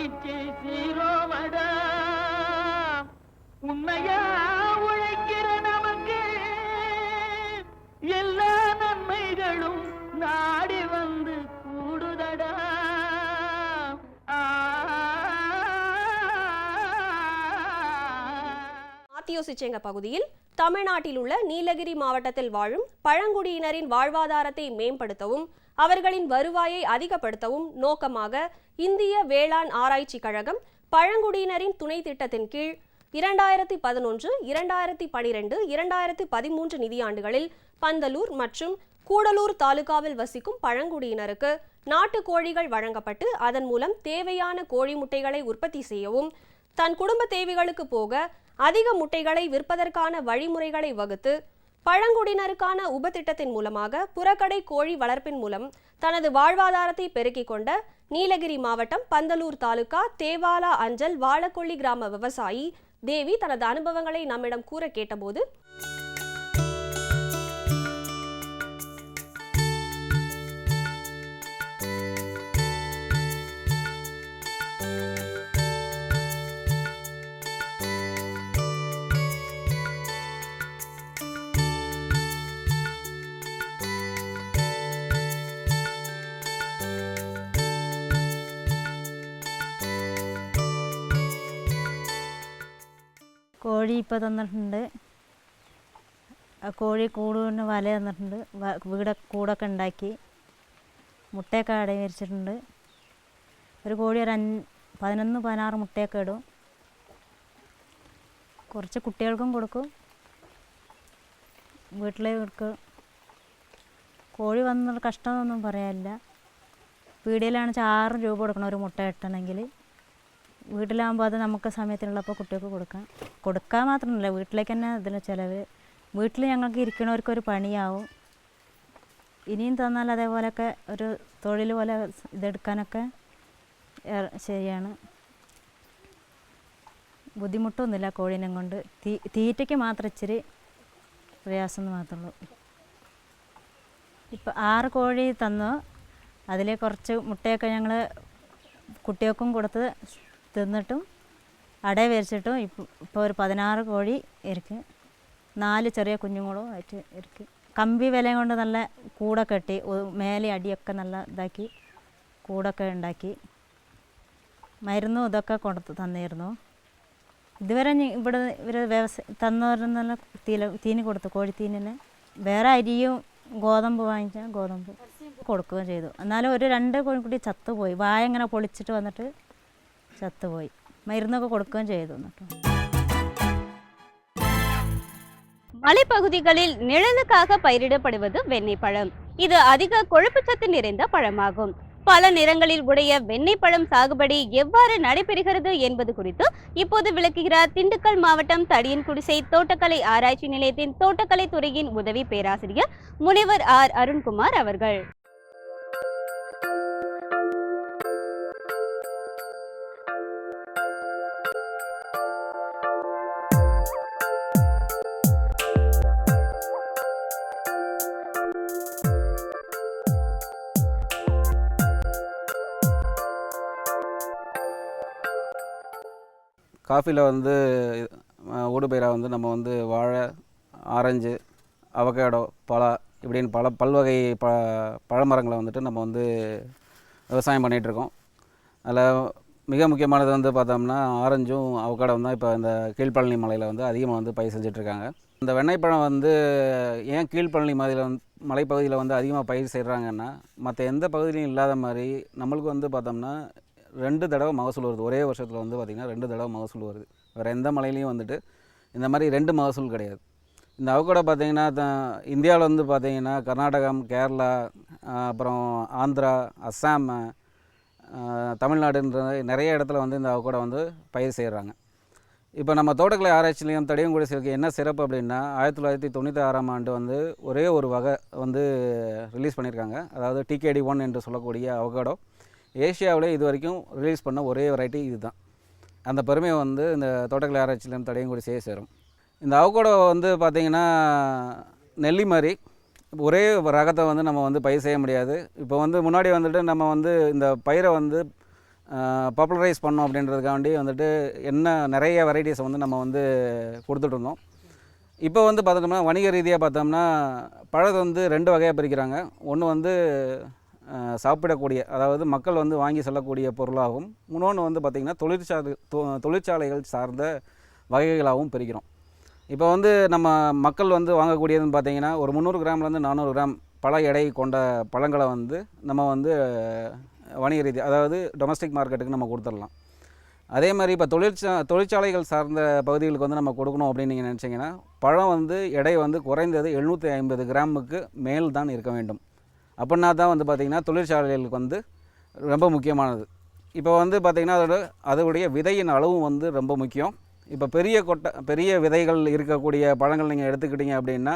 பயிற்சி சீரோமடா உண்மையா உழைக்கிற நமக்கு எல்லா நன்மைகளும் நாடி வந்து கூடுதடா. மாத்தியோசிச்சேங்க பகுதியில் தமிழ்நாட்டில் உள்ள நீலகிரி மாவட்டத்தில் வாழும் பழங்குடியினரின் வாழ்வாதாரத்தை மேம்படுத்தவும் அவர்களின் வருவாயை அதிகப்படுத்தவும் நோக்கமாக இந்திய வேளாண் ஆராய்ச்சி கழகம் பழங்குடியினரின் துணை திட்டத்தின் கீழ் 2011, 2012, 2013 நிதியாண்டுகளில் பந்தலூர் மற்றும் கூடலூர் தாலுகாவில் வசிக்கும் பழங்குடியினருக்கு நாட்டு கோழிகள் வழங்கப்பட்டு அதன் மூலம் தேவையான கோழி முட்டைகளை உற்பத்தி செய்யவும் தன் குடும்ப தேவைகளுக்கு போக அதிக முட்டைகளை விற்பதற்கான வழிமுறைகளை வகுத்து பழங்குடியினருக்கான உபதிட்டத்தின் மூலமாக புறக்கடை கோழி வளர்ப்பின் மூலம் தனது வாழ்வாதாரத்தை பெருக்கிக் கொண்ட நீலகிரி மாவட்டம் பந்தலூர் தாலுகா தேவாலா அஞ்சல் வாழக்கொள்ளி கிராம விவசாயி தேவி தனது அனுபவங்களை நம்மிடம் கூற கேட்டபோது, കോഴി ഇപ്പോൾ തന്നിട്ടുണ്ട്. കോഴി കൂടിന് വല തന്നിട്ടുണ്ട്. കൂടൊക്കെ ഉണ്ടാക്കി മുട്ടയൊക്കെ അടയിരിച്ചിട്ടുണ്ട്. ഒരു കോഴി ഒരു 11-16 മുട്ടയൊക്കെ ഇടും. കുറച്ച് കുട്ടികൾക്കും കൊടുക്കും, വീട്ടിലേക്ക് കൊടുക്കും. കോഴി വന്നുള്ള കഷ്ടമൊന്നും പറയാനില്ല. പീടികയിലാണെന്ന് വെച്ചാൽ 6 രൂപ കൊടുക്കണം ഒരു മുട്ട ഇട്ടണമെങ്കിൽ. വീട്ടിലാകുമ്പോൾ അത് നമുക്ക് സമയത്തിനുള്ളപ്പോൾ കുട്ടികൾക്ക് കൊടുക്കാൻ മാത്രമല്ല, വീട്ടിലേക്ക് തന്നെ ഇതിൽ ചിലവ്. വീട്ടിൽ ഞങ്ങൾക്ക് ഇരിക്കണവർക്കൊരു പണിയാവും. ഇനിയും തന്നാൽ അതേപോലെയൊക്കെ ഒരു തൊഴിൽ പോലെ ഇതെടുക്കാനൊക്കെ ശരിയാണ്. ബുദ്ധിമുട്ടൊന്നുമില്ല കോഴീനെ കൊണ്ട്. തീറ്റയ്ക്ക് മാത്രം ഇച്ചിരി പ്രയാസം മാത്രമേ ഉള്ളൂ. ഇപ്പം 6 കോഴി തന്നു. അതിൽ കുറച്ച് മുട്ടയൊക്കെ ഞങ്ങൾ കുട്ടികൾക്കും കൊടുത്ത് തിന്നിട്ടും അട വരച്ചിട്ടും ഇപ്പോൾ ഒരു 16 കോഴി ഇരിക്കും. 4 ചെറിയ കുഞ്ഞുങ്ങളും ആയിട്ട് ഇരിക്കും. കമ്പി വിലയും കൊണ്ട് നല്ല കൂടൊക്കെ കെട്ടി മേലെ അടിയൊക്കെ നല്ല ഇതാക്കി കൂടൊക്കെ ഉണ്ടാക്കി മരുന്നും ഇതൊക്കെ കൊടുത്ത് തന്നിരുന്നു. ഇതുവരെ ഇവിടെ ഇവർ തന്നവരെന്നല്ല തീനി കൊടുത്തു, കോഴിത്തീനിന്. വേറെ അരിയും ഗോതമ്പ് വാങ്ങിച്ചാൽ ഗോതമ്പ് കൊടുക്കുകയും ചെയ്തു. എന്നാലും ഒരു 2 കോഴിക്കുട്ടി ചത്തുപോയി. വായ ഇങ്ങനെ പൊളിച്ചിട്ട് വന്നിട്ട് ചത്തുപോയി. മരുന്നൊക്കെ കൊടുക്കുകയും ചെയ്തു. மலைப்பகுதிகளில் நிழலுக்காக பயிரிடப்படுவது வெண்ணெய் பழம். இது அதிக கொழுப்புச்சத்து நிறைந்த பழமாகும். பல நிறங்களில் உடைய வெண்ணெய் பழம் சாகுபடி எவ்வாறு நடைபெறுகிறது என்பது குறித்து இப்போது விளக்குகிறார் திண்டுக்கல் மாவட்டம் தடியன்குடிசை தோட்டக்கலை ஆராய்ச்சி நிலையத்தின் தோட்டக்கலை துறையின் உதவி பேராசிரியர் முனைவர் ஆர் அருண்குமார் அவர்கள். காஃபியில் வந்து ஊடுபயிராக வந்து நம்ம வந்து வாழை, ஆரஞ்சு, அவகேடோ, பலா இப்படின்னு பல்வகை பழமரங்களை வந்துட்டு நம்ம வந்து விவசாயம் பண்ணிகிட்ருக்கோம். அதில் மிக முக்கியமானது வந்து பார்த்தோம்னா ஆரஞ்சும் அவகேடோவும் தான் இப்போ இந்த கீழ்பழனி மலையில் வந்து அதிகமாக வந்து பயிர் செஞ்சிட்ருக்காங்க. இந்த வெண்ணெய் பழம் வந்து ஏன் கீழ்பழனி மலைப்பகுதியில் வந்து அதிகமாக பயிர் செய்கிறாங்கன்னா, மற்ற எந்த பகுதியிலையும் இல்லாத மாதிரி நம்மளுக்கு வந்து பார்த்தோம்னா 2 தடவை மகசூல் வருது. ஒரே வருஷத்தில் வந்து பார்த்திங்கன்னா 2 தடவை மகசூல் வருது. வேறு எந்த மலையிலையும் வந்துட்டு இந்த மாதிரி 2 மகசூல் கிடையாது. இந்த அவகேடோ பார்த்திங்கன்னா இந்தியாவில் வந்து பார்த்திங்கன்னா கர்நாடகம், கேரளா, அப்புறம் ஆந்திரா, அஸ்ஸாம், தமிழ்நாடுன்ற நிறைய இடத்துல வந்து இந்த அவகேடோ வந்து பயிர் செய்கிறாங்க. இப்போ நம்ம தோட்டக்கலை ஆராய்ச்சி நிலையம் தடியன்குடிசைக்கு என்ன சிறப்பு அப்படின்னா, 1996ஆம் ஆண்டு வந்து ஒரே ஒரு வகை வந்து ரிலீஸ் பண்ணியிருக்காங்க. அதாவது TKD1 என்று சொல்லக்கூடிய அவகேடோ ஏஷியாவிலே இது வரைக்கும் ரிலீஸ் பண்ண ஒரே வெரைட்டி இது தான். அந்த பெருமையை வந்து இந்த தோட்டக்கலை ஆராய்ச்சி நிலையம் தடியன்குடிசையே சேரும். இந்த அவகேடோ வந்து பார்த்திங்கன்னா நெல்லி மாதிரி ஒரே ரகத்தை வந்து நம்ம வந்து பயிர் செய்ய முடியாது. இப்போ வந்து முன்னாடி வந்துட்டு நம்ம வந்து இந்த பயிரை வந்து பாப்புலரைஸ் பண்ணோம் அப்படின்றதுக்காண்டி வந்துட்டு நிறைய வெரைட்டிஸை வந்து நம்ம வந்து கொடுத்துட்ருந்தோம். இப்போ வந்து பார்த்தோம்னா வணிக ரீதியாக பார்த்தோம்னா பழத்தை வந்து 2 வகையாக பிரிக்கிறாங்க. ஒன்று வந்து சாப்பிடக்கூடிய, அதாவது மக்கள் வந்து வாங்கி செல்லக்கூடிய பொருளாகவும், இன்னொன்று வந்து பார்த்திங்கன்னா தொழிற்சாலைகள் சார்ந்த வகைகளாகவும் பிரிக்கிறோம். இப்போ வந்து நம்ம மக்கள் வந்து வாங்கக்கூடியதுன்னு பார்த்திங்கன்னா ஒரு 300 கிராம்லேருந்து 400 கிராம் பழ எடை கொண்ட பழங்களை வந்து நம்ம வந்து வணிக ரீதி, அதாவது டொமஸ்டிக் மார்க்கெட்டுக்கு நம்ம கொடுத்துடலாம். அதே மாதிரி இப்போ தொழிற்சாலைகள் சார்ந்த பகுதிகளுக்கு வந்து நம்ம கொடுக்கணும் அப்படின்னு நீங்கள் நினச்சிங்கன்னா பழம் வந்து எடை வந்து குறைந்தது 750 கிராமுக்கு மேல் தான் இருக்க வேண்டும். அப்படின்னா தான் வந்து பார்த்திங்கன்னா தொழிற்சாலைகளுக்கு வந்து ரொம்ப முக்கியமானது. இப்போ வந்து பார்த்திங்கன்னா அதோடைய விதையின் அளவும் வந்து ரொம்ப முக்கியம். இப்போ பெரிய விதைகள் இருக்கக்கூடிய பழங்கள் நீங்கள் எடுத்துக்கிட்டீங்க அப்படின்னா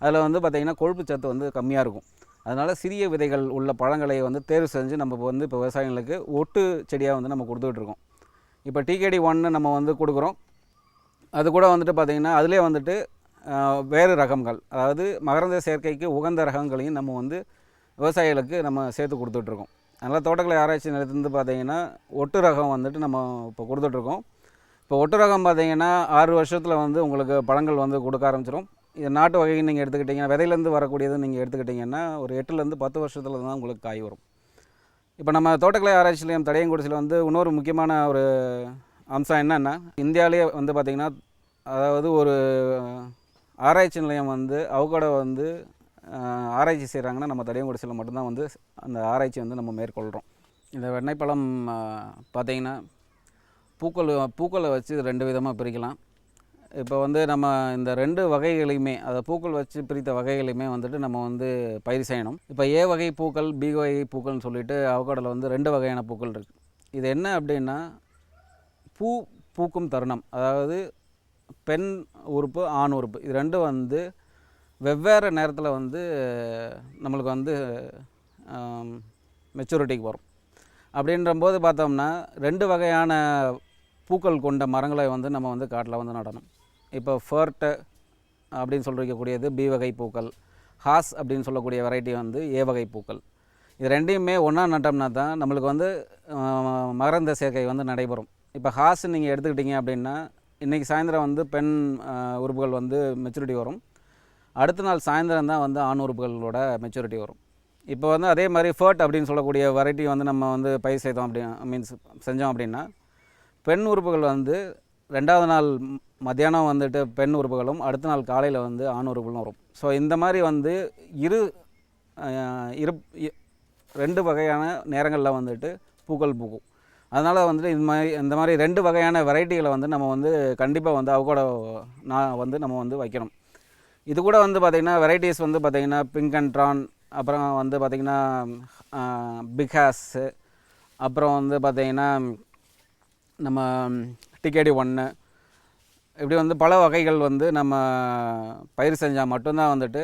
அதில் வந்து பார்த்திங்கன்னா கொழுப்பு சத்து வந்து கம்மியாக இருக்கும். அதனால் சிறிய விதைகள் உள்ள பழங்களை வந்து தேர்வு செஞ்சு நம்ம வந்து இப்போ விவசாயிகளுக்கு ஒட்டு செடியாக வந்து நம்ம கொடுத்துட்ருக்கோம். இப்போ TKD 1 நம்ம வந்து கொடுக்குறோம். அது கூட வந்துட்டு பார்த்திங்கன்னா அதிலே வந்துட்டு வேறு ரகங்கள், அதாவது மகரந்த சேர்க்கைக்கு உகந்த ரகங்களையும் நம்ம வந்து விவசாயிகளுக்கு நம்ம சேர்த்து கொடுத்துட்ருக்கோம். அதனால் தோட்டக்கலை ஆராய்ச்சி நிலையத்திலிருந்து பார்த்திங்கன்னா ஒட்டு ரகம் வந்துட்டு நம்ம இப்போ கொடுத்துட்ருக்கோம். இப்போ ஒட்டு ரகம் பார்த்திங்கன்னா 6 வருஷத்தில் வந்து உங்களுக்கு பழங்கள் வந்து கொடுக்க ஆரம்பிச்சிடும். இது நாட்டு வகைன்னு நீங்கள் எடுத்துக்கிட்டிங்கன்னா, விதையிலேருந்து வரக்கூடியது நீங்கள் எடுத்துக்கிட்டிங்கன்னா ஒரு 8லேருந்து 10 வருஷத்தில் தான் உங்களுக்கு காய் வரும். இப்போ நம்ம தோட்டக்கலை ஆராய்ச்சி நிலையம் தடையங்குடிசியில் வந்து இன்னொரு முக்கியமான ஒரு அம்சம் என்னென்னா, இந்தியாவிலேயே வந்து பார்த்திங்கன்னா, அதாவது ஒரு ஆராய்ச்சி நிலையம் வந்து அவகோடோ வந்து ஆராய்ச்சி செய்கிறாங்கன்னா நம்ம தடையங்குடிசியில் மட்டும்தான் வந்து அந்த ஆராய்ச்சி வந்து நம்ம மேற்கொள்கிறோம். இந்த வெண்ணெய்ப்பழம் பார்த்திங்கன்னா பூக்களை வச்சு 2 விதமாக பிரிக்கலாம். இப்போ வந்து நம்ம இந்த 2 வகைகளையுமே, அதை பூக்கள் வச்சு பிரித்த வகைகளையுமே வந்துட்டு நம்ம வந்து பயிர் செய்யணும். இப்போ A வகை பூக்கள், B வகை பூக்கள்னு சொல்லிட்டு அவகோடோவில் வந்து 2 வகையான பூக்கள் இருக்குது. இது என்ன அப்படின்னா, பூக்கும் தருணம், அதாவது பெண் உறுப்பு ஆண் உறுப்பு, இது 2 வந்து வெவ்வேறு நேரத்தில் வந்து நம்மளுக்கு வந்து மெச்சூரிட்டிக்கு வரும். அப்படின்றபோது பார்த்தோம்னா 2 வகையான பூக்கள் கொண்ட மரங்களை வந்து நம்ம வந்து காட்டில் வந்து நடணும். இப்போ ஃபர்ட்டு அப்படின்னு சொல்லக்கூடியது B வகை பூக்கள், ஹாஸ் அப்படின்னு சொல்லக்கூடிய வெரைட்டி வந்து A வகை பூக்கள். இது 2யுமே ஒன்றா நட்டோம்னா தான் நம்மளுக்கு வந்து மகரந்த சேர்க்கை வந்து நடைபெறும். இப்போ ஹாஸ் நீங்கள் எடுத்துக்கிட்டிங்க அப்படின்னா இன்றைக்கி சாயந்தரம் வந்து பெண் உறுப்புகள் வந்து மெச்சூரிட்டி வரும். அடுத்த நாள் சாயந்தரம் தான் வந்து ஆண் உறுப்புகளோட மெச்சூரிட்டி வரும். இப்போ வந்து அதே மாதிரி ஃபர்ட் அப்படின்னு சொல்லக்கூடிய வெரைட்டி வந்து நம்ம வந்து பயிர் செய்தோம் செஞ்சோம் அப்படின்னா பெண் உறுப்புகள் வந்து 2வது நாள் மத்தியானம் வந்துட்டு பெண் உறுப்புகளும் அடுத்த நாள் காலையில் வந்து ஆண் உறுப்புகளும் வரும். ஸோ இந்த மாதிரி வந்து 2 வகையான நேரங்களில் வந்துட்டு பூக்கள் பூக்கும். அதனால் வந்துட்டு இந்த மாதிரி 2 வகையான வெரைட்டிகளை வந்து நம்ம வந்து கண்டிப்பாக வந்து அவகோடோ வந்து நம்ம வந்து வைக்கணும். இது கூட வந்து பார்த்திங்கன்னா வெரைட்டிஸ் வந்து பார்த்திங்கன்னா பிங்க் அண்ட் ட்ரான், அப்புறம் வந்து பார்த்திங்கன்னா பிக் ஹாஸு, அப்புறம் வந்து பார்த்திங்கன்னா நம்ம TKD 1, இப்படி வந்து பல வகைகள் வந்து நம்ம பயிர் செஞ்சால் மட்டும்தான் வந்துட்டு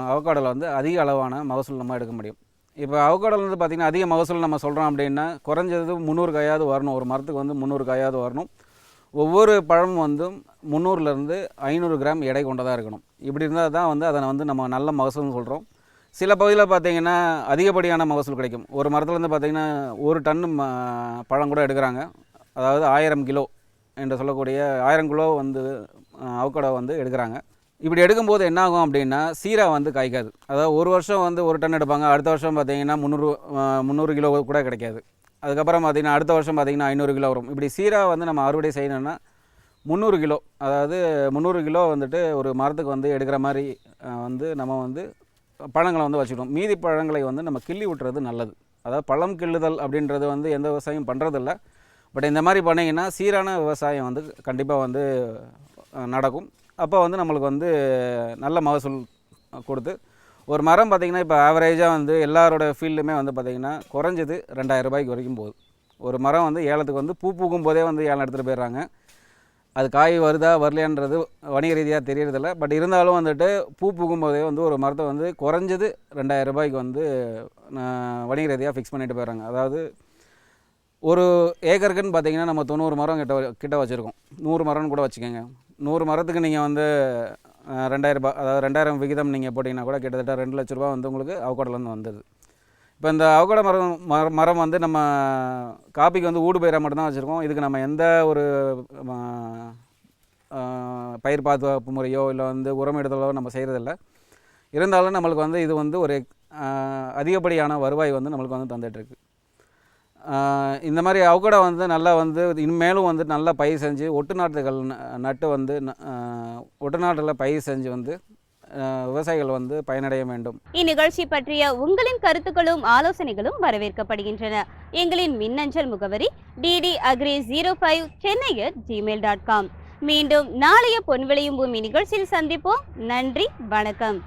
அவகோடோவில் வந்து அதிக அளவான மகசூல் நம்ம எடுக்க முடியும். இப்போ அவகோடோவில் வந்து பார்த்திங்கன்னா அதிக மகசூல் நம்ம சொல்கிறோம் அப்படின்னா குறைஞ்சது 300 காயாவது வரணும். ஒரு மரத்துக்கு வந்து 300 காயாவது வரணும். ஒவ்வொரு பழமும் வந்து 300லேருந்து 500 கிராம் எடை கொண்டதாக இருக்கணும். இப்படி இருந்தால் தான் வந்து அதை வந்து நம்ம நல்ல மகசூல்னு சொல்கிறோம். சில பகுதியில் பார்த்திங்கன்னா அதிகப்படியான மகசூல் கிடைக்கும். ஒரு மரத்துலேருந்து பார்த்திங்கன்னா 1 டன் பழம் கூட எடுக்கிறாங்க. அதாவது 1000 கிலோ என்று சொல்லக்கூடிய 1000 கிலோ வந்து அவகோடோ வந்து எடுக்கிறாங்க. இப்படி எடுக்கும்போது என்ன ஆகும் அப்படின்னா சீராக வந்து காய்க்காது. அதாவது ஒரு வருஷம் வந்து 1 டன் எடுப்பாங்க, அடுத்த வருஷம் பார்த்திங்கன்னா 300 கிலோ கூட கிடைக்காது. அதுக்கப்புறம் பார்த்திங்கன்னா அடுத்த வருஷம் பார்த்திங்கன்னா 500 கிலோ வரும். இப்படி சீராக வந்து நம்ம அறுவடை செய்யணும்னா 300 கிலோ, அதாவது 300 கிலோ வந்துட்டு ஒரு மரத்துக்கு வந்து எடுக்கிற மாதிரி வந்து நம்ம வந்து பழங்களை வந்து வச்சுக்கணும். மீதி பழங்களை வந்து நம்ம கிள்ளி விட்டுறது நல்லது. அதாவது பழம் கிள்ளுதல் அப்படின்றது வந்து எந்த விவசாயம் பண்ணுறதில்ல. பட் இந்த மாதிரி பண்ணிங்கன்னா சீரான விவசாயம் வந்து கண்டிப்பாக வந்து நடக்கும். அப்போ வந்து நம்மளுக்கு வந்து நல்ல மகசூல் கொடுத்து ஒரு மரம் பார்த்திங்கன்னா இப்போ ஆவரேஜாக வந்து எல்லாரோட ஃபீல்டுமே வந்து பார்த்திங்கன்னா குறைஞ்சது 2000 ரூபாய்க்கு வரைக்கும் போகுது. ஒரு மரம் வந்து ஏலத்துக்கு வந்து பூக்கும் போதே வந்து ஏலம் எடுத்துகிட்டு போயிடுறாங்க. அது காய் வருதா வரலையான்றது வணிக ரீதியாக தெரியறதில்ல. பட் இருந்தாலும் வந்துட்டு பூக்கும் போதே வந்து ஒரு மரத்தை வந்து குறைஞ்சது 2000 ரூபாய்க்கு வந்து வணிக ரீதியாக ஃபிக்ஸ் பண்ணிட்டு போயிடுறாங்க. அதாவது ஒரு ஏக்கருக்குன்னு பார்த்திங்கன்னா நம்ம 90 மரம் கிட்ட வச்சுருக்கோம். 100 மரம்னு கூட வச்சுக்கோங்க. 100 மரத்துக்கு நீங்கள் வந்து 2000 ரூபாய், அதாவது 2000 விகிதம் நீங்கள் போட்டிங்கன்னா கூட கிட்டத்தட்ட 2 லட்ச ரூபா வந்து உங்களுக்கு அவகோடோலேருந்து வந்தது. இப்போ இந்த அவகோடா மரம் வந்து நம்ம காப்பிக்கு வந்து ஊடுபயிராக மட்டும்தான் வச்சுருக்கோம். இதுக்கு நம்ம எந்த ஒரு பயிர் பாதுகாப்பு முறையோ இல்லை வந்து உரமிடுதலோ நம்ம செய்கிறதில்ல. இருந்தாலும் நம்மளுக்கு வந்து இது வந்து ஒரு அதிகப்படியான வருவாய் வந்து நம்மளுக்கு வந்து தந்துகிட்ருக்கு. இந்த மாதிரி அவகோடா வந்து நல்லா வந்து இனிமேலும் வந்து நல்லா பயிர் செஞ்சு ஒட்டு நாற்றுகள் நட்டு வந்து ஒட்டு நாட்டில் பயிர் செஞ்சு வந்து விவசாயிகள் வந்து பயனடைய வேண்டும். இந்நிகழ்ச்சி பற்றிய உங்களின் கருத்துக்களும் ஆலோசனைகளும் வரவேற்கப்படுகின்றன. எங்களின் மின்னஞ்சல் முகவரி ddagri05chennai@gmail.com. மீண்டும் நாளைய பொன் விளையும் பூமி நிகழ்ச்சியில் சந்திப்போம். நன்றி, வணக்கம்.